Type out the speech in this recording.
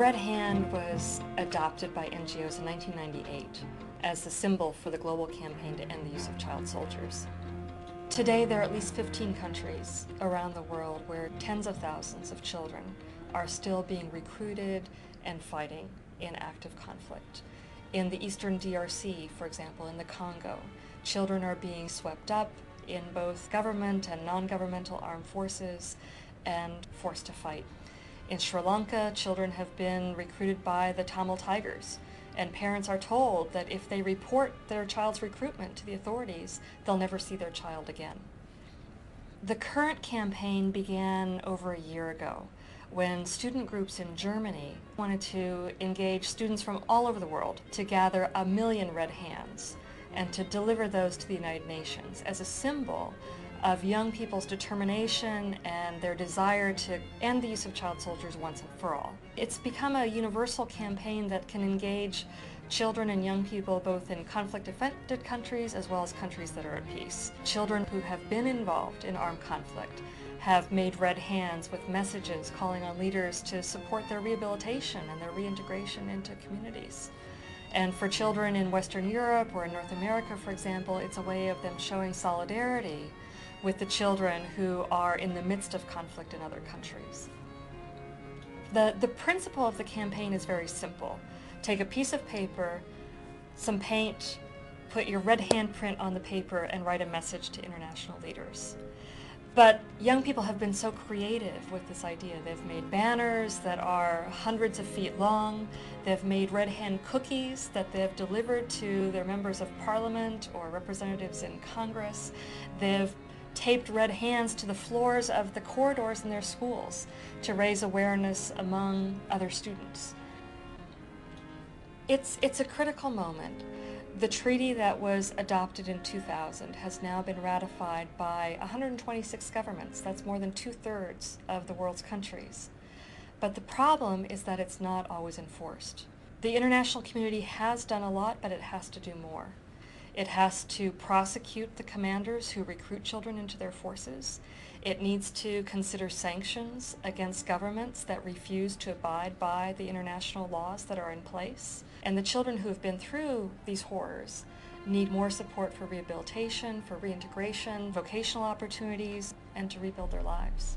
red hand was adopted by NGOs in 1998 as the symbol for the global campaign to end the use of child soldiers. Today, there are at least 15 countries around the world where tens of thousands of children are still being recruited and fighting in active conflict. In the eastern DRC, for example, in the Congo, children are being swept up in both government and non-governmental armed forces and forced to fight. In Sri Lanka, children have been recruited by the Tamil Tigers, and parents are told that if they report their child's recruitment to the authorities, they'll never see their child again. The current campaign began over a year ago when student groups in Germany wanted to engage students from all over the world to gather 1 million red hands and to deliver those to the United Nations as a symbol of young people's determination and their desire to end the use of child soldiers once and for all. It's become a universal campaign that can engage children and young people both in conflict-affected countries as well as countries that are at peace. Children who have been involved in armed conflict have made red hands with messages calling on leaders to support their rehabilitation and their reintegration into communities. And for children in Western Europe or in North America, for example, it's a way of them showing solidarity with the children who are in the midst of conflict in other countries. The principle of the campaign is very simple. Take a piece of paper, some paint, put your red handprint on the paper, and write a message to international leaders. But young people have been so creative with this idea. They've made banners that are hundreds of feet long. They've made red hand cookies that they've delivered to their members of parliament or representatives in Congress. They've taped red hands to the floors of the corridors in their schools to raise awareness among other students. It's a critical moment. The treaty that was adopted in 2000 has now been ratified by 126 governments. That's more than 2/3 of the world's countries. But the problem is that it's not always enforced. The international community has done a lot, but it has to do more. It has to prosecute the commanders who recruit children into their forces. It needs to consider sanctions against governments that refuse to abide by the international laws that are in place. And the children who have been through these horrors need more support for rehabilitation, for reintegration, vocational opportunities, and to rebuild their lives.